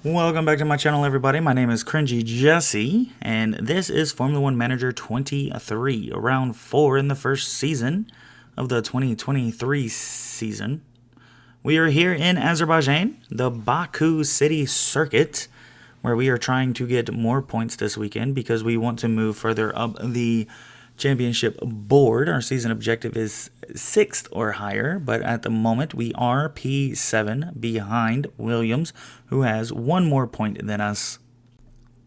Welcome back to my channel, everybody. My name is CringeyJesse, and this is Formula One Manager 23, round 4 in the first season of the 2023 season. We are here in Azerbaijan, the Baku City Circuit, where we are trying to get more points this weekend because we want to move further up the championship board. Our season objective is 6th or higher, but at the moment we are P7 behind Williams, who has one more point than us.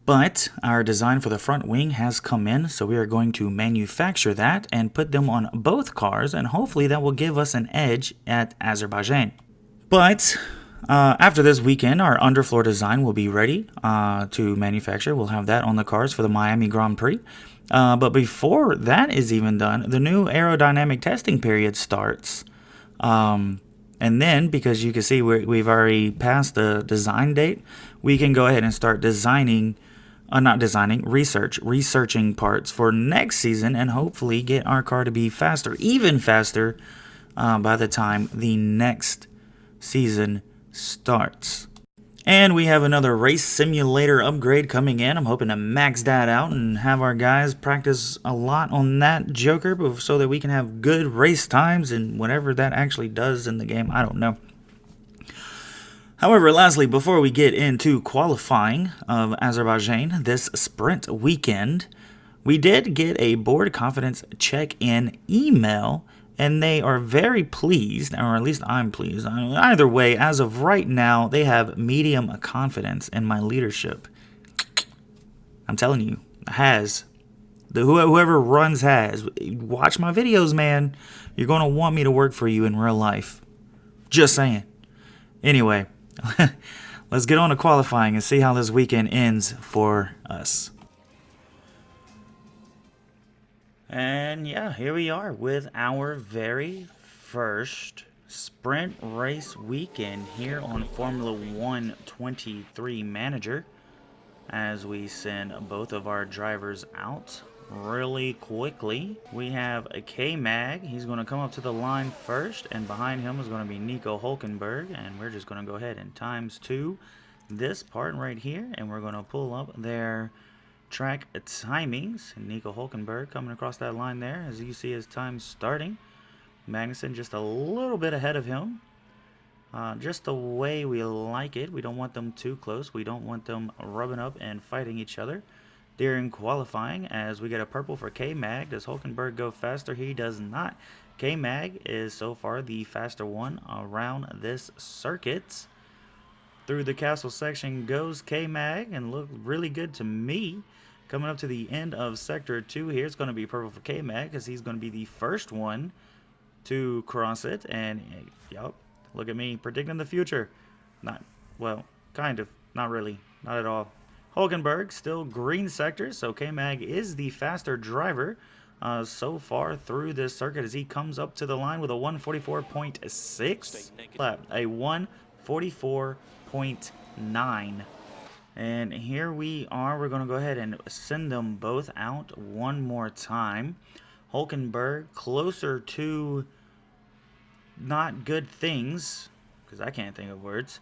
But our design for the front wing has come in, so we are going to manufacture that and put them on both cars, and hopefully that will give us an edge at Azerbaijan. But after this weekend, our underfloor design will be ready to manufacture. We'll have that on the cars for the Miami Grand Prix. But before that is even done, the new aerodynamic testing period starts. And then, because you can see we've already passed the design date, we can go ahead and start researching parts for next season and hopefully get our car to be faster, even faster, by the time the next season starts. And we have another race simulator upgrade coming in. I'm hoping to max that out and have our guys practice a lot on that joker so that we can have good race times and whatever that actually does in the game. I don't know. However, lastly, before we get into qualifying of Azerbaijan this sprint weekend, we did get a board confidence check-in email, and they are very pleased, or at least I'm pleased. Either way, as of right now, they have medium confidence in my leadership. I'm telling you, whoever runs has. Watch my videos, man. You're going to want me to work for you in real life. Just saying. Anyway, let's get on to qualifying and see how this weekend ends for us. And yeah, here we are with our very first sprint race weekend here on Formula One 23 Manager, as we send both of our drivers out really quickly. We have a K-Mag. He's going to come up to the line first, and behind him is going to be Nico Hulkenberg, and we're just going to go ahead and ×2 this part right here, and we're going to pull up their track timings. Nico Hulkenberg coming across that line there. As you see his time starting, Magnussen just a little bit ahead of him. Just the way we like it. We don't want them too close. We don't want them rubbing up and fighting each other during qualifying. As we get a purple for K-Mag. Does Hulkenberg go faster? He does not. K-Mag is so far the faster one around this circuit. Through the castle section goes K-Mag, and look really good to me. Coming up to the end of Sector 2 here, it's going to be purple for K-Mag because he's going to be the first one to cross it. And, yep, look at me predicting the future. Not, well, kind of. Not really. Not at all. Hulkenberg, still green sector, so K-Mag is the faster driver so far through this circuit as he comes up to the line with a 144.6 lap. A 144.9. And here we are. We're going to go ahead and send them both out one more time. Hulkenberg closer to not good things, because I can't think of words,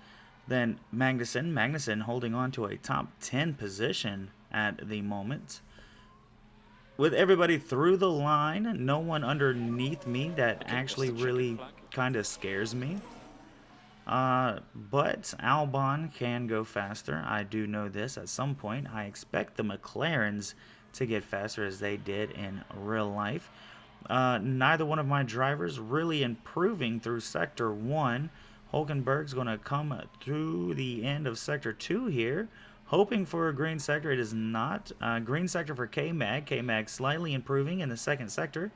than Magnussen. Magnussen holding on to a top 10 position at the moment. With everybody through the line, no one underneath me that actually really kind of scares me. But Albon can go faster. I do know this at some point. I expect the McLarens to get faster as they did in real life. Neither one of my drivers really improving through Sector 1. Hulkenberg's going to come through the end of Sector 2 here, hoping for a green sector. It is not. Green sector for K-Mag. K-Mag slightly improving in the second sector.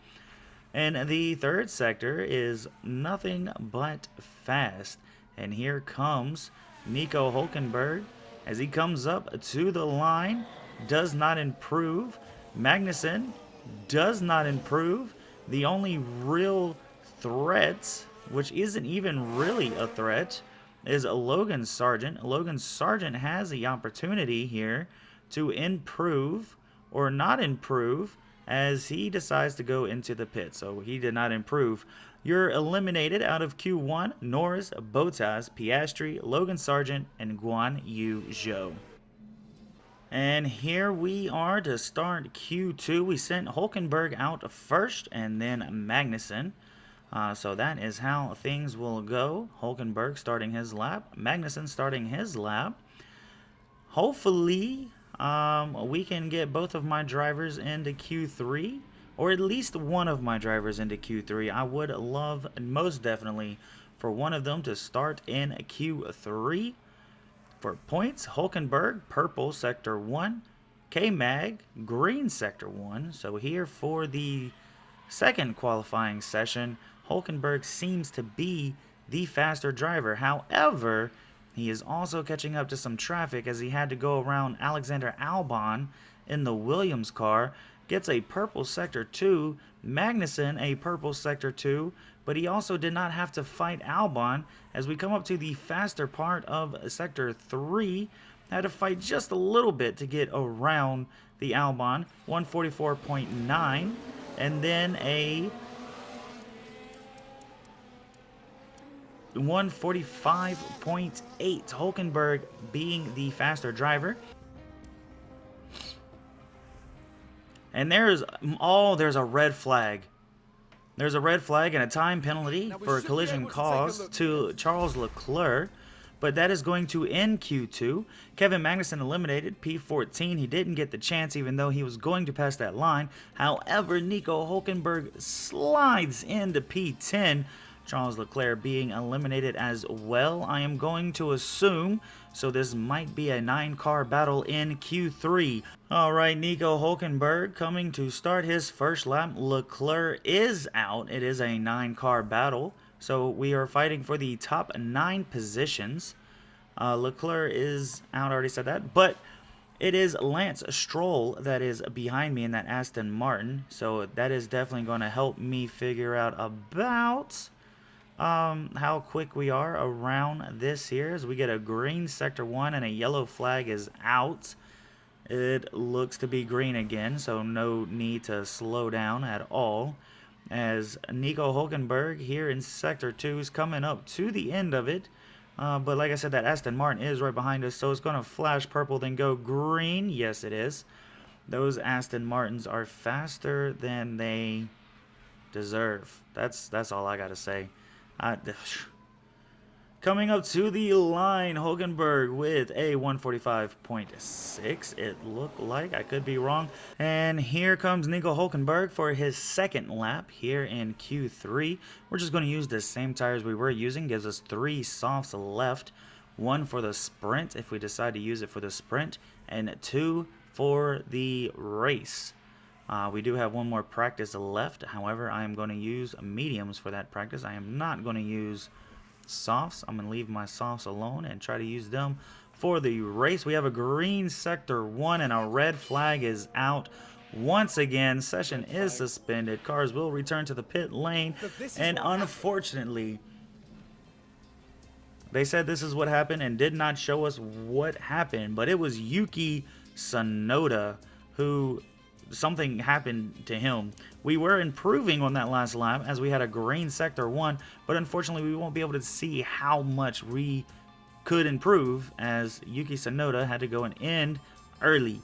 And the third sector is nothing but fast. And here comes Nico Hulkenberg as he comes up to the line. Does not improve. Magnussen does not improve. The only real threat, which isn't even really a threat, is Logan Sargent. Logan Sargent has the opportunity here to improve or not improve as he decides to go into the pit. So he did not improve. You're eliminated out of Q1, Norris, Bottas, Piastri, Logan Sargent, and Guan Yu Zhou. And here we are to start Q2. We sent Hulkenberg out first and then Magnussen. So that is how things will go. Hulkenberg starting his lap, Magnussen starting his lap. Hopefully, we can get both of my drivers into Q3, or at least one of my drivers into Q3. I would love, most definitely, for one of them to start in Q3. For points, Hulkenberg, purple, sector 1. K-Mag, green, sector 1. So here for the second qualifying session, Hulkenberg seems to be the faster driver. However, he is also catching up to some traffic as he had to go around Alexander Albon in the Williams car. Gets a purple sector 2, Magnussen a purple sector 2, but he also did not have to fight Albon as we come up to the faster part of sector 3. Had to fight just a little bit to get around the Albon, 144.9, and then a 145.8, Hulkenberg being the faster driver. And there's a red flag. There's a red flag and a time penalty for a collision caused to Charles Leclerc, but that is going to end Q2. Kevin Magnussen eliminated P14. He didn't get the chance even though he was going to pass that line. However, Nico Hulkenberg slides into P10. Charles Leclerc being eliminated as well, I am going to assume. So this might be a 9-car battle in Q3. Alright, Nico Hulkenberg coming to start his first lap. Leclerc is out. It is a 9-car battle. So we are fighting for the top 9 positions. Leclerc is out, I already said that. But it is Lance Stroll that is behind me in that Aston Martin. So that is definitely going to help me figure out about how quick we are around this here. As we get a green sector 1 and a yellow flag is out. It looks to be green again, so no need to slow down at all. As Nico Hulkenberg here in sector 2 is coming up to the end of it. But like I said, that Aston Martin is right behind us, so it's going to flash purple then go green. Yes, it is. Those Aston Martins are faster than they deserve. That's all I got to say. Coming up to the line, Hulkenberg with a 145.6, it looked like. I could be wrong. And here comes Nico Hulkenberg for his second lap here in Q3. We're just going to use the same tires we were using. Gives us 3 softs left. 1 for the sprint if we decide to use it for the sprint. And 2 for the race. We do have 1 more practice left. However, I am going to use mediums for that practice. I am not going to use softs. I'm going to leave my softs alone and try to use them for the race. We have a green sector 1 and a red flag is out. Once again, session is suspended. Cars will return to the pit lane. And unfortunately, they said this is what happened and did not show us what happened. But it was Yuki Tsunoda who something happened to him. We were improving on that last lap as we had a green sector 1, but unfortunately we won't be able to see how much we could improve as Yuki Tsunoda had to go and end early.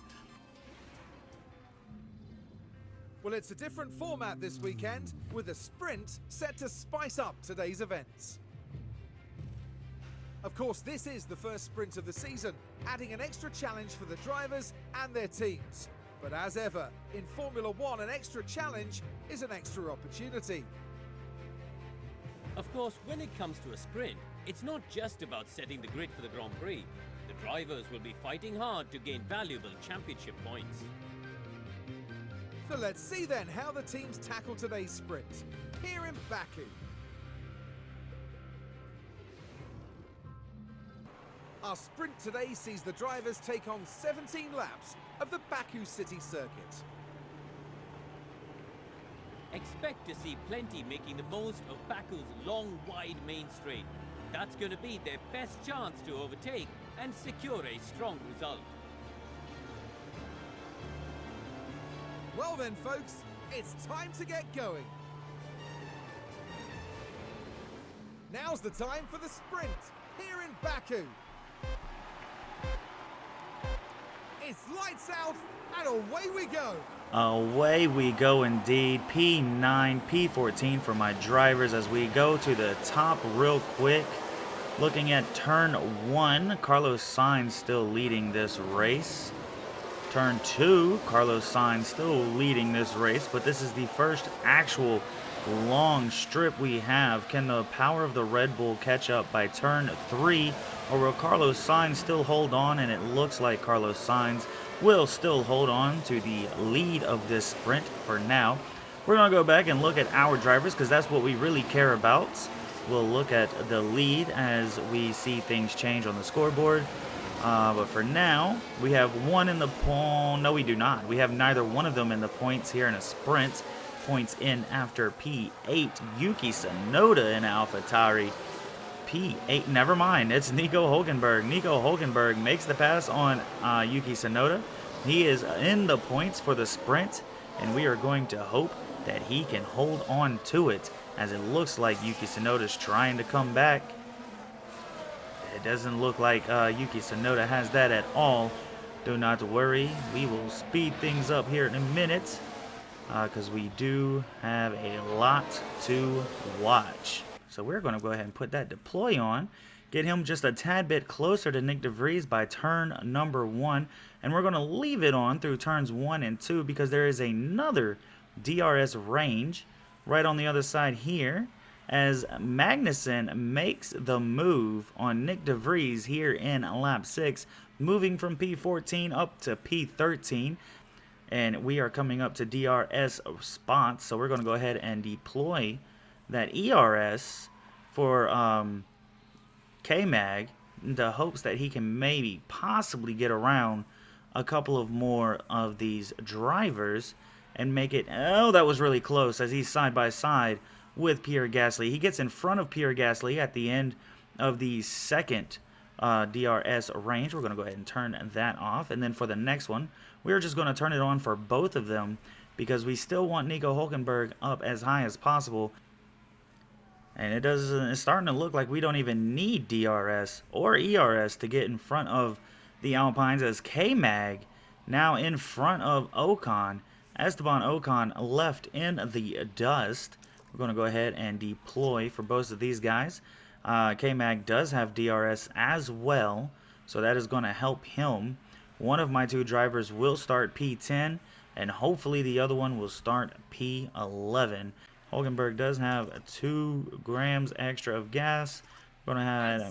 Well, it's a different format this weekend with a sprint set to spice up today's events. Of course, this is the first sprint of the season, adding an extra challenge for the drivers and their teams. But as ever, in Formula 1, an extra challenge is an extra opportunity. Of course, when it comes to a sprint, it's not just about setting the grid for the Grand Prix. The drivers will be fighting hard to gain valuable championship points. So let's see then how the teams tackle today's sprint, here in Baku. Our sprint today sees the drivers take on 17 laps of the Baku City circuit. Expect to see plenty making the most of Baku's long, wide main straight. That's going to be their best chance to overtake and secure a strong result. Well then, folks, it's time to get going. Now's the time for the sprint here in Baku. It's lights out and away we go. Away we go indeed. P9, P14 for my drivers as we go to the top real quick. Looking at turn 1, Carlos Sainz still leading this race. Turn 2, Carlos Sainz still leading this race, but this is the first actual long strip we have. Can the power of the Red Bull catch up by turn 3, or will Carlos Sainz still hold on? And it looks like Carlos Sainz will still hold on to the lead of this sprint for now. We're going to go back and look at our drivers because that's what we really care about. We'll look at the lead as we see things change on the scoreboard. But for now, we have one in the point. No, we do not. We have neither one of them in the points here in a sprint. Points in after P8, Yuki Tsunoda in AlphaTauri. P8, never mind. It's Nico Hülkenberg. Nico Hülkenberg makes the pass on Yuki Tsunoda. He is in the points for the sprint, and we are going to hope that he can hold on to it, as it looks like Yuki Tsunoda is trying to come back. It doesn't look like Yuki Tsunoda has that at all. Do not worry. We will speed things up here in a minute because we do have a lot to watch. So we're going to go ahead and put that deploy on. Get him just a tad bit closer to Nick DeVries by turn number 1. And we're going to leave it on through turns 1 and 2 because there is another DRS range right on the other side here, as Magnussen makes the move on Nick DeVries here in lap 6, moving from P14 up to P13, and we are coming up to DRS spots, so we're going to go ahead and deploy that ERS for K-Mag in the hopes that he can maybe possibly get around a couple of more of these drivers and make it. Oh, that was really close as he's side by side with Pierre Gasly. He gets in front of Pierre Gasly at the end of the second DRS range. We're going to go ahead and turn that off. And then for the next one, we're just going to turn it on for both of them because we still want Nico Hülkenberg up as high as possible. And it's starting to look like we don't even need DRS or ERS to get in front of the Alpines, as K-Mag now in front of Ocon. Esteban Ocon left in the dust. We're going to go ahead and deploy for both of these guys. K-Mag does have DRS as well, so that is going to help him. One of my two drivers will start P10, and hopefully the other one will start P11. Hülkenberg does have 2 grams extra of gas. We're going to have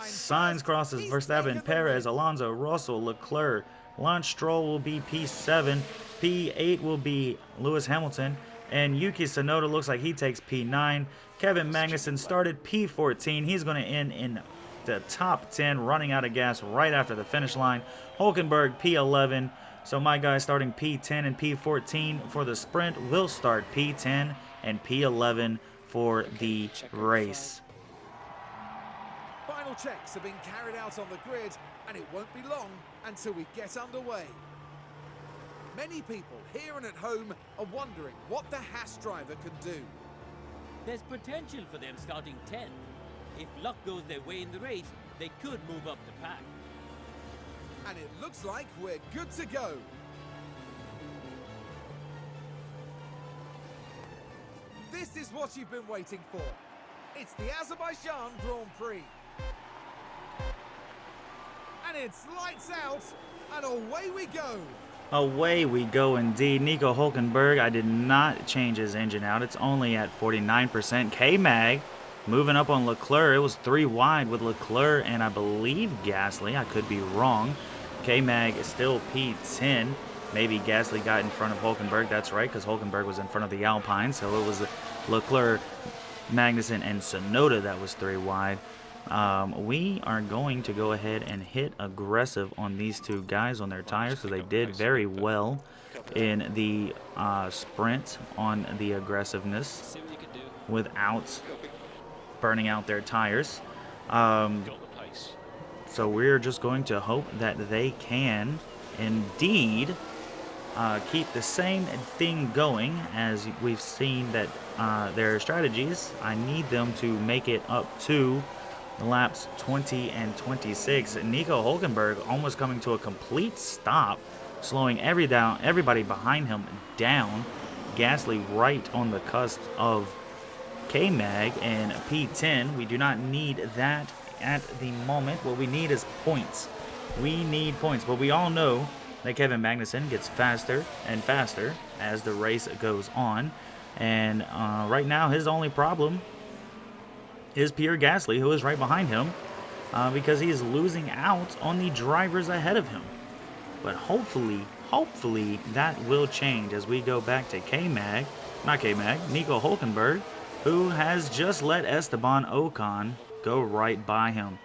Sainz crosses Verstappen, Perez, Alonso, Russell, Leclerc. Lance Stroll will be P7. P8 will be Lewis Hamilton. And Yuki Tsunoda looks like he takes P9. Kevin Magnussen started P14. He's going to end in the top 10, running out of gas right after the finish line. Hülkenberg P11. So my guys starting P10 and P14 for the sprint will start P10 and P11 for the race. Final checks are being carried out on the grid, and it won't be long until we get underway. Many people here and at home are wondering what the Haas driver can do. There's potential for them starting 10th. If luck goes their way in the race, they could move up the pack. And it looks like we're good to go. This is what you've been waiting for. It's the Azerbaijan Grand Prix. And it's lights out, and away we go. Away we go indeed. Nico Hülkenberg, I did not change his engine out. It's only at 49%. K-Mag moving up on Leclerc. It was 3 wide with Leclerc and I believe Gasly. I could be wrong. K-Mag is still P10. Maybe Gasly got in front of Hülkenberg. That's right, because Hülkenberg was in front of the Alpine. So it was Leclerc, Magnussen, and Tsunoda that was 3 wide. We are going to go ahead and hit aggressive on these two guys on their tires because they did very well in the sprint on the aggressiveness without burning out their tires. So we're just going to hope that they can indeed keep the same thing going as we've seen that their strategies. I need them to make it up to laps 20 and 26. Nico Hulkenberg almost coming to a complete stop, slowing everybody behind him down. Gasly right on the cusp of K-Mag and P10. We do not need that at the moment. What we need is points. We need points, but we all know that Kevin Magnussen gets faster and faster as the race goes on. And right now, his only problem is Pierre Gasly, who is right behind him, because he is losing out on the drivers ahead of him. But hopefully that will change as we go back to Nico Hulkenberg, who has just let Esteban Ocon go right by him.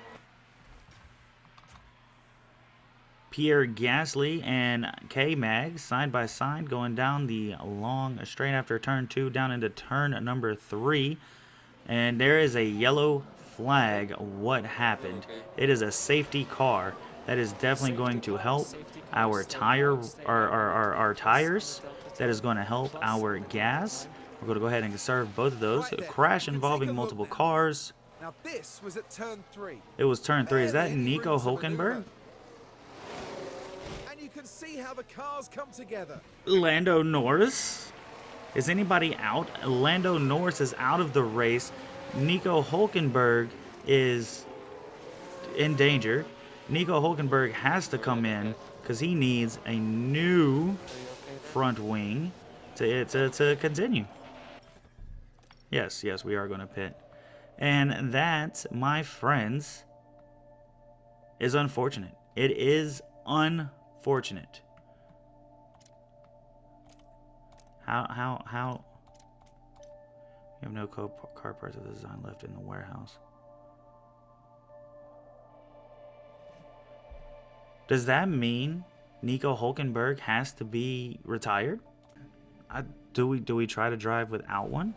Pierre Gasly and K-Mag side by side going down the long straight after turn 2 down into turn number 3. And there is a yellow flag. What happened? It is a safety car. That is definitely going to help our tires. That is going to help our gas. We're going to go ahead and conserve both of those. A crash involving multiple cars. Now this was at turn 3. It was turn 3. Is that Barely any Nico room to Hulkenberg? maneuver. And you can see how the cars come together. Lando Norris? Is anybody out? Lando Norris is out of the race. Nico Hulkenberg is in danger. Nico Hulkenberg has to come in because he needs a new front wing to continue. Yes, we are going to pit. And that, my friends, is unfortunate. It is unfortunate. How? We have no car parts of the design left in the warehouse. Does that mean Nico Hulkenberg has to be retired? Do we try to drive without one?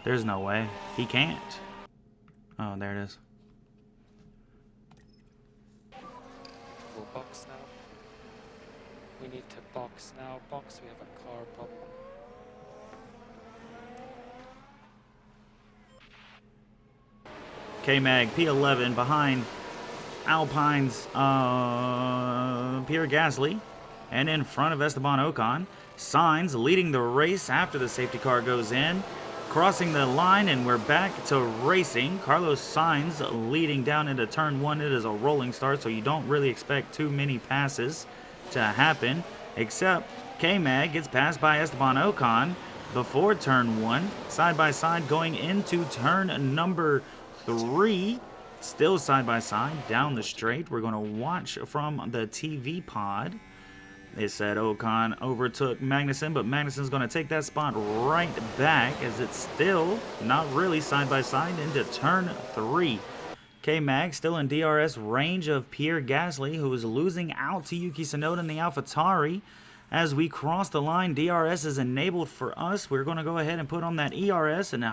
There's no way. He can't. Oh, there it is. We'll box now. We need to box now. Box, we have a car problem. K-Mag P11 behind Alpine's Pierre Gasly, and in front of Esteban Ocon. Sainz leading the race after the safety car goes in, crossing the line, and we're back to racing. Carlos Sainz leading down into turn 1. It is a rolling start, so you don't really expect too many passes to happen, except K-Mag gets passed by Esteban Ocon before turn 1, side by side going into turn number 3. Still side by side down the straight. We're going to watch from the TV pod. They said Ocon overtook Magnussen, but Magnussen's going to take that spot right back as it's still not really side by side into turn 3. K-Mag still in DRS range of Pierre Gasly, who is losing out to Yuki Tsunoda in the AlphaTauri. As we cross the line, DRS is enabled for us. We're going to go ahead and put on that ERS and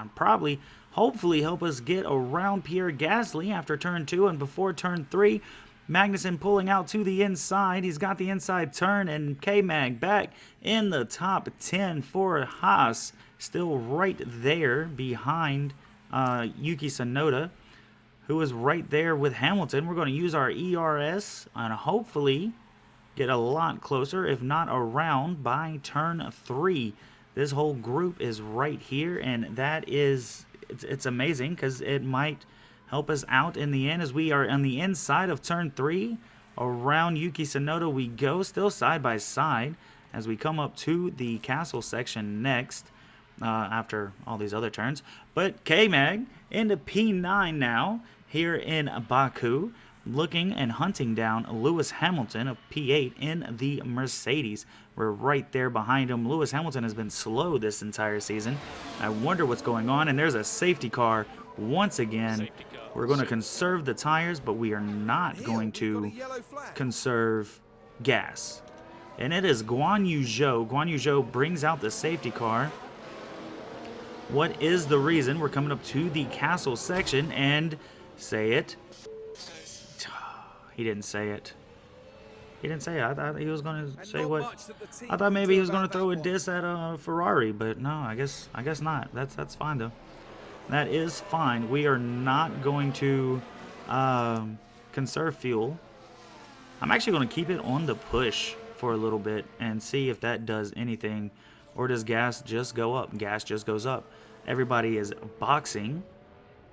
hopefully help us get around Pierre Gasly after turn 2 and before turn 3. Magnussen pulling out to the inside. He's got the inside turn, and K-Mag back in the top 10 for Haas. Still right there behind Yuki Tsunoda, who is right there with Hamilton. We're going to use our ERS and hopefully get a lot closer, if not around, by turn 3. This whole group is right here, and that is, it's amazing because it might help us out in the end as we are on the inside of turn 3. Around Yuki Tsunoda we go, still side by side as we come up to the castle section next after all these other turns. But K-Mag into P9 now here in Baku, looking and hunting down Lewis Hamilton of P8 in the Mercedes. We're right there behind him. Lewis Hamilton has been slow this entire season. I wonder what's going on, and there's a safety car once again. We're going to conserve the tires, but we are not going to conserve gas. And it is Guan Yu Zhou. Guan Yu Zhou brings out the safety car. What is the reason? We're coming up to the castle section, and say it. He didn't say it. He didn't say it. I thought he was going to And say not what. much that the team I thought can maybe he do was going to about throw that a one. diss at Ferrari, but no, I guess not. That's fine though. That is fine. We are not going to conserve fuel. I'm actually going to keep it on the push for a little bit and see if that does anything, or does gas just go up? Gas just goes up. Everybody is boxing.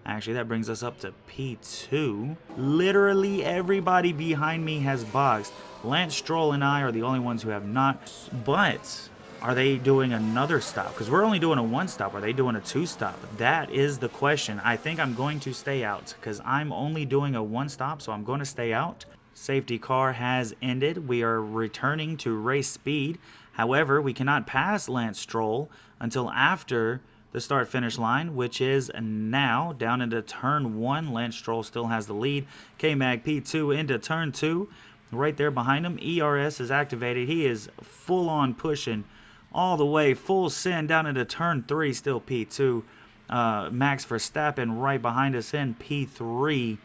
Actually, that brings us up to P2. Literally everybody behind me has boxed. Lance Stroll and I are the only ones who have not. But are they doing another stop? Because we're only doing a one stop. Are they doing a two stop? That is the question. I think I'm going to stay out because I'm only doing a one stop, so I'm going to stay out. Safety car has ended. We are returning to race speed. However, we cannot pass Lance Stroll until after the start finish line, which is now. Down into turn 1. Lance Stroll still has the lead. K-Mag P2 into turn 2. Right there behind him. ERS is activated. He is full on pushing all the way, full send down into turn 3. Still P2. Max Verstappen right behind us in P3.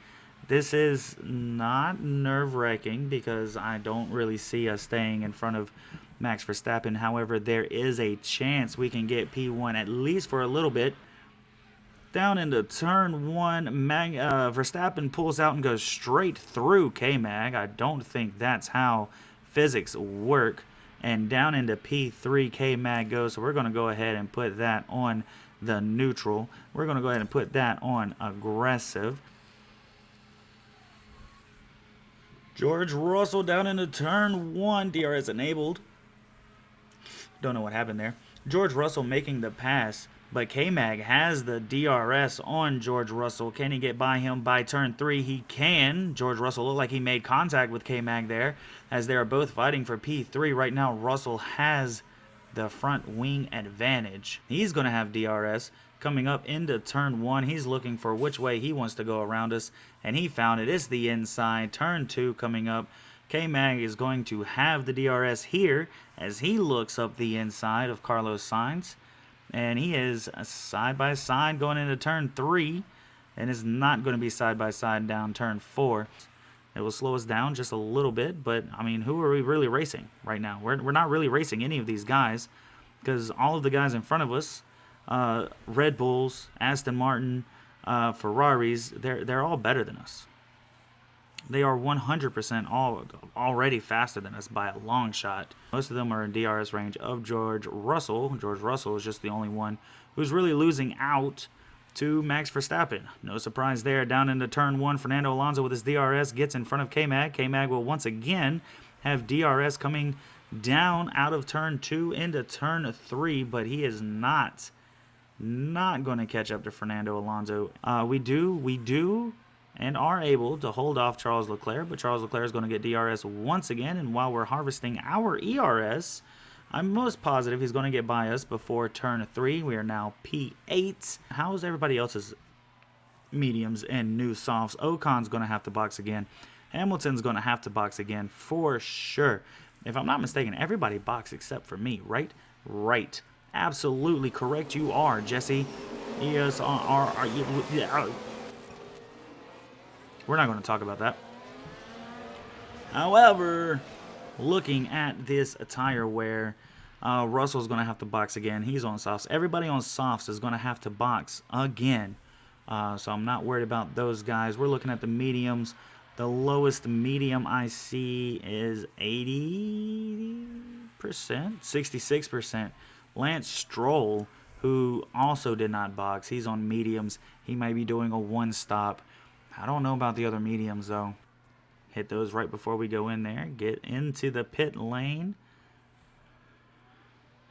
This is not nerve-wracking because I don't really see us staying in front of Max Verstappen. However, there is a chance we can get P1 at least for a little bit. Down into turn 1, Verstappen pulls out and goes straight through K-Mag. I don't think that's how physics work. And down into P3, K-Mag goes. So we're going to go ahead and put that on the neutral. We're going to go ahead and put that on aggressive. George Russell down into turn 1. DRS enabled. Don't know what happened there. George Russell making the pass, but K-Mag has the DRS on George Russell. Can he get by him by turn 3? He can. George Russell looked like he made contact with K-Mag there as they are both fighting for P3. Right now, Russell has the front wing advantage. He's going to have DRS coming up into turn 1. He's looking for which way he wants to go around us, and he found it. It's the inside. Turn 2 coming up. K-Mag is going to have the DRS here as he looks up the inside of Carlos Sainz, and he is side by side going into turn 3, and is not going to be side by side down turn 4. It will slow us down just a little bit, but I mean, who are we really racing right now? We're not really racing any of these guys because all of the guys in front of us, Red Bulls, Aston Martin, Ferraris, they're all better than us. They are 100% already faster than us by a long shot. Most of them are in DRS range of George Russell. George Russell is just the only one who's really losing out to Max Verstappen. No surprise there. Down into turn 1, Fernando Alonso with his DRS gets in front of K-Mag. K-Mag will once again have DRS coming down out of turn 2 into turn 3, but he is not going to catch up to Fernando Alonso. We do and are able to hold off Charles Leclerc, but Charles Leclerc is going to get DRS once again, and while we're harvesting our ERS, I'm most positive he's going to get by us before turn 3. We are now P8. How's everybody else's mediums and new softs? Ocon's going to have to box again. Hamilton's going to have to box again for sure. If I'm not mistaken, everybody boxed except for me, right? Right. Absolutely correct you are, Jesse. S1R4. We're not going to talk about that. However, looking at this tire wear, Russell's going to have to box again. He's on softs. Everybody on softs is going to have to box again. So I'm not worried about those guys. We're looking at the mediums. The lowest medium I see is 80%, 66%. Lance Stroll, who also did not box, he's on mediums. He might be doing a one stop. I don't know about the other mediums, though. Hit those right before we go in there. Get into the pit lane.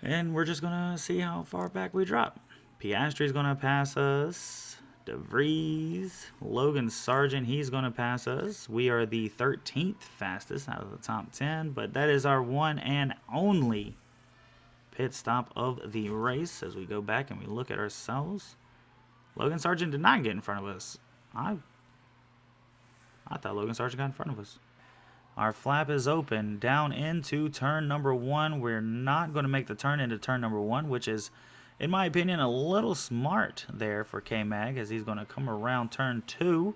And we're just going to see how far back we drop. Piastri's going to pass us. De Vries. Logan Sargent, he's going to pass us. We are the 13th fastest out of the top 10. But that is our one and only pit stop of the race. As we go back and we look at ourselves. Logan Sargent did not get in front of us. I thought Logan Sargent got in front of us. Our flap is open down into turn number 1. We're not going to make the turn into turn number 1, which is, in my opinion, a little smart there for K-Mag as he's going to come around turn 2.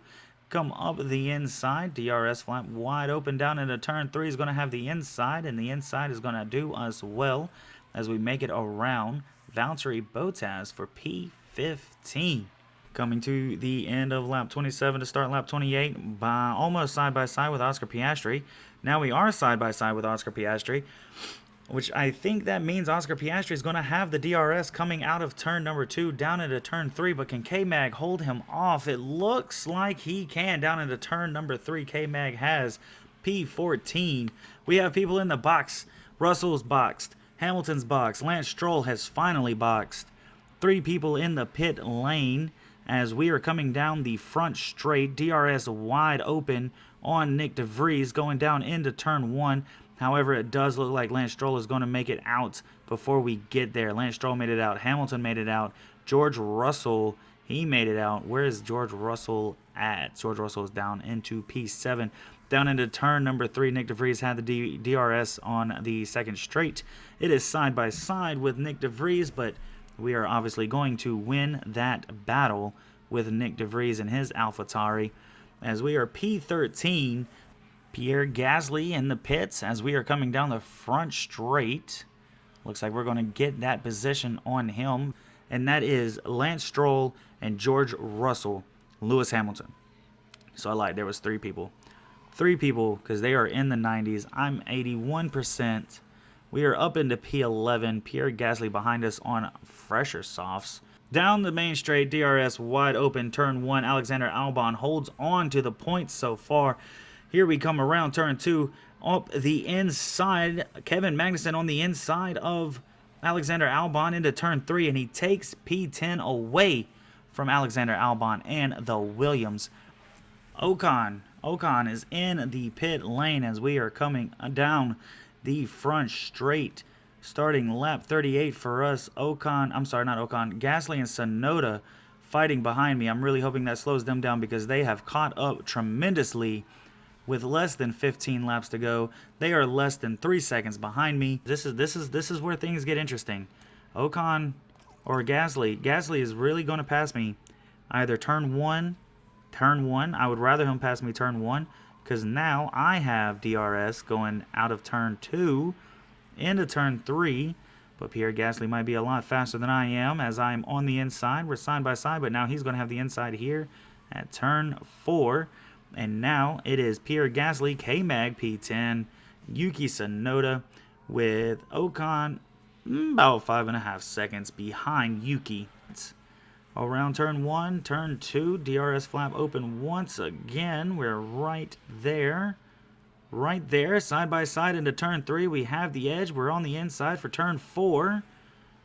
come up the inside. DRS flap wide open down into turn 3 is going to have the inside, and the inside is going to do us well as we make it around Valtteri Bottas for P15. Coming to the end of lap 27 to start lap 28, by almost side by side with Oscar Piastri. Now we are side by side with Oscar Piastri, which I think that means Oscar Piastri is going to have the DRS coming out of turn number 2 down into turn 3, but can K-Mag hold him off? It looks like he can down into turn number 3. K-Mag has P14. We have people in the box. Russell's boxed. Hamilton's boxed. Lance Stroll has finally boxed. 3 people in the pit lane as we are coming down the front straight. DRS wide open on Nick DeVries going down into turn 1. However, it does look like Lance Stroll is going to make it out before we get there. Lance Stroll made it out. Hamilton made it out. George Russell, he made it out. Where is George Russell at? George Russell is down into P7. Down into turn number 3, Nick DeVries had the DRS on the second straight. It is side by side with Nick DeVries, but we are obviously going to win that battle with Nick DeVries and his AlphaTauri as we are P13. Pierre Gasly in the pits as we are coming down the front straight. Looks like we're going to get that position on him, and that is Lance Stroll and George Russell, Lewis Hamilton. So I lied, there was 3 people. 3 people because they are in the 90s. I'm 81%. We are up into P11. Pierre Gasly behind us on fresher softs. Down the main straight, DRS wide open, turn 1. Alexander Albon holds on to the points so far. Here we come around turn 2, up the inside. Kevin Magnussen on the inside of Alexander Albon into turn 3, and he takes P10 away from Alexander Albon and the Williams. Ocon is in the pit lane as we are coming down the front straight. Starting lap 38 for us. Gasly and Tsunoda fighting behind me. I'm really hoping that slows them down because they have caught up tremendously. With less than 15 laps to go, they are less than 3 seconds behind me. This is where things get interesting. Ocon or Gasly. Gasly is really going to pass me either turn 1. I would rather him pass me turn 1 because now I have DRS going out of turn 2 into turn 3. But Pierre Gasly might be a lot faster than I am as I'm on the inside. We're side by side, but now he's going to have the inside here at turn 4. And now it is Pierre Gasly, K-Mag P10, Yuki Tsunoda with Ocon about 5.5 seconds behind Yuki. Around turn 1, turn 2, DRS flap open once again. We're right there, side by side into turn 3. We have the edge. We're on the inside for turn 4.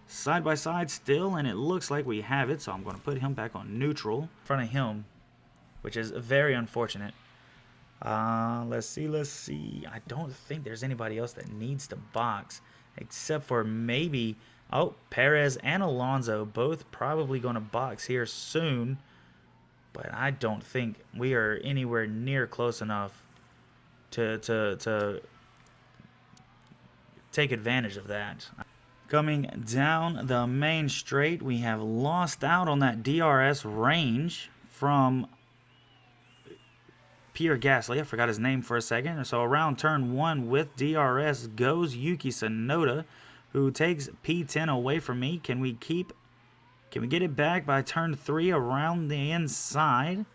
Side by side still, and it looks like we have it. So I'm going to put him back on neutral in front of him, which is very unfortunate. Let's see. I don't think there's anybody else that needs to box except for maybe, Perez and Alonso, both probably going to box here soon. But I don't think we are anywhere near close enough to take advantage of that. Coming down the main straight, we have lost out on that DRS range from Pierre Gasly. I forgot his name for a second. So around turn 1 with DRS goes Yuki Tsunoda, who takes P10 away from me. Can we get it back by turn 3 around the inside?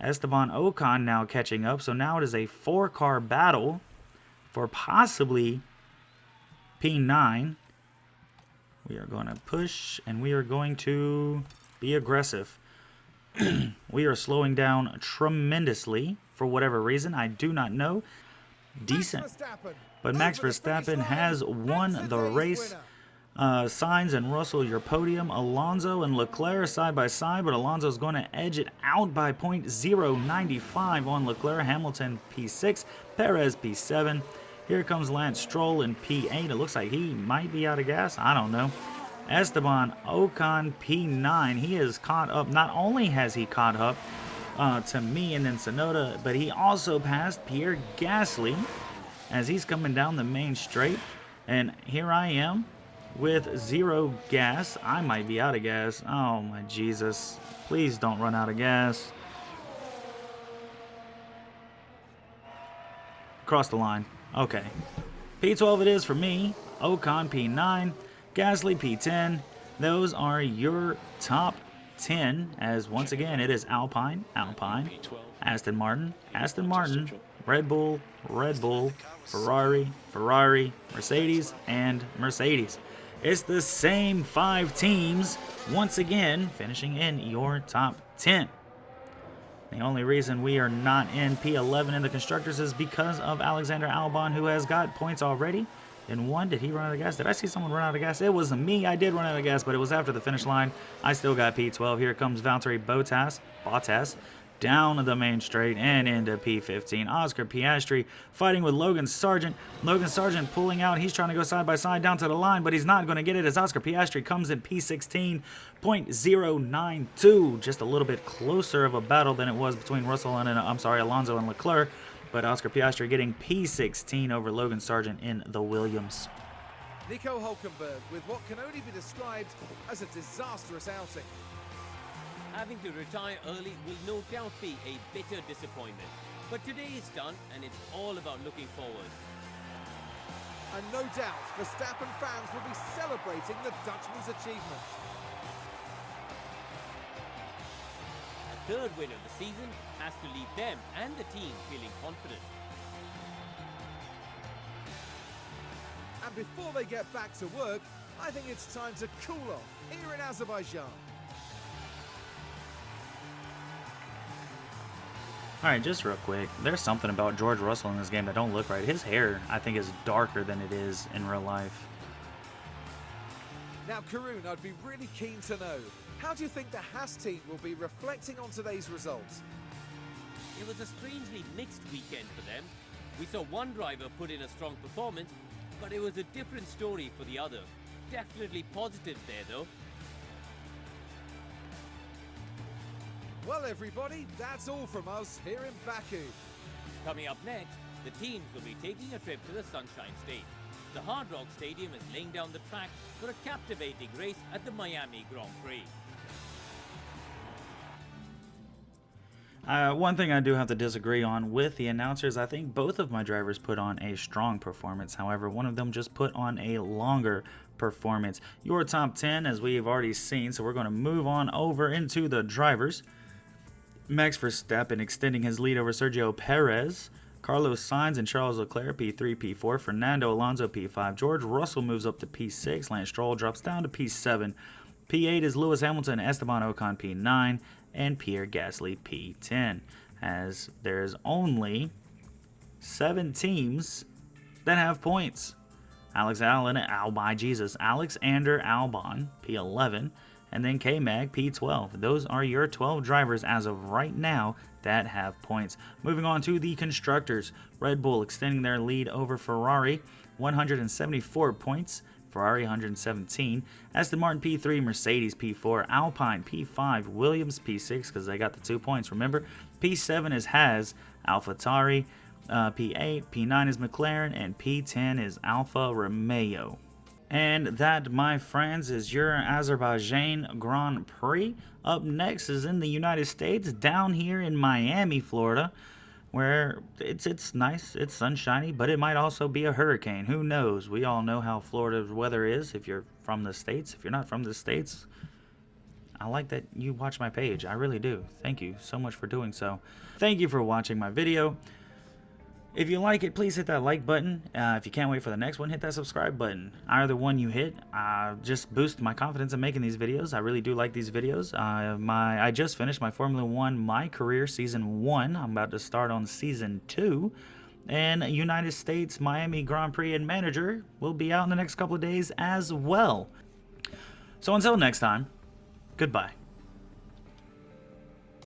Esteban Ocon now catching up. So now it is a 4-car battle for possibly P9. We are going to push and we are going to be aggressive. We are slowing down tremendously for whatever reason. I do not know. Decent. But Max Verstappen has won the race. Sainz and Russell, your podium. Alonso and Leclerc side by side, but Alonso's going to edge it out by 0.095 on Leclerc. Hamilton P6, Perez P7. Here comes Lance Stroll in P8. It looks like he might be out of gas. I don't know. Esteban Ocon P9. He is caught up. Not only has he caught up to me and then Tsunoda, but he also passed Pierre Gasly as he's coming down the main straight. And here I am with 0 gas. I might be out of gas. Oh my Jesus. Please don't run out of gas. Cross the line. Okay. P12 it is for me. Ocon P9. Gasly P10. Those are your top 10, as once again it is Alpine, Aston Martin, Red Bull, Ferrari, Mercedes, and Mercedes. It's the same 5 teams, once again, finishing in your top 10. The only reason we are not in P11 in the Constructors is because of Alexander Albon, who has got points already. In one, did he run out of gas? Did I see someone run out of gas? It was me. I did run out of gas, but it was after the finish line. I still got P12. Here comes Valtteri Bottas, down the main straight and into P15. Oscar Piastri fighting with Logan Sargent. Logan Sargent pulling out. He's trying to go side by side down to the line, but he's not going to get it as Oscar Piastri comes in P16.092. Just a little bit closer of a battle than it was between Alonso and Leclerc. But Oscar Piastri getting P16 over Logan Sargent in the Williams. Nico Hülkenberg with what can only be described as a disastrous outing. Having to retire early will no doubt be a bitter disappointment. But today it's done, and it's all about looking forward. And no doubt, Verstappen fans will be celebrating the Dutchman's achievement. A third win of the season has to leave them and the team feeling confident. And before they get back to work, I think it's time to cool off here in Azerbaijan. Alright, just real quick, there's something about George Russell in this game that don't look right. His hair, I think, is darker than it is in real life. Now, Karun, I'd be really keen to know, how do you think the Haas team will be reflecting on today's results? It was a strangely mixed weekend for them. We saw one driver put in a strong performance, but it was a different story for the other. Definitely positive there, though. Well, everybody, that's all from us here in Baku. Coming up next, the teams will be taking a trip to the Sunshine State. The Hard Rock Stadium is laying down the track for a captivating race at the Miami Grand Prix. One thing I do have to disagree on with the announcers, I think both of my drivers put on a strong performance. However, one of them just put on a longer performance. Your top 10, as we've already seen, so we're going to move on over into the drivers. Max Verstappen extending his lead over Sergio Perez. Carlos Sainz and Charles Leclerc, P3, P4. Fernando Alonso, P5. George Russell moves up to P6. Lance Stroll drops down to P7. P8 is Lewis Hamilton, Esteban Ocon, P9. And Pierre Gasly, P10. As there's only 7 teams that have points. Alexander Albon, P11. And then K-Mag, P12. Those are your 12 drivers as of right now that have points. Moving on to the constructors. Red Bull extending their lead over Ferrari, 174 points. Ferrari 117. Aston Martin P3, Mercedes P4, Alpine P5, Williams P6 because they got the 2 points. Remember, P7 is Haas, AlphaTauri, P8, P9 is McLaren, and P10 is Alfa Romeo. And that, my friends, is your Azerbaijan Grand Prix. Up next is in the United States, down here in Miami, Florida, where it's nice, it's sunshiny, but it might also be a hurricane. Who knows? We all know how Florida's weather is if you're from the States. If you're not from the States, I like that you watch my page. I really do. Thank you so much for doing so. Thank you for watching my video. If you like it, please hit that like button. If you can't wait for the next one, hit that subscribe button. Either one you hit, just boost my confidence in making these videos. I really do like these videos. I just finished my Formula 1 My Career Season 1. I'm about to start on Season 2. And United States Miami Grand Prix and Manager will be out in the next couple of days as well. So until next time, goodbye.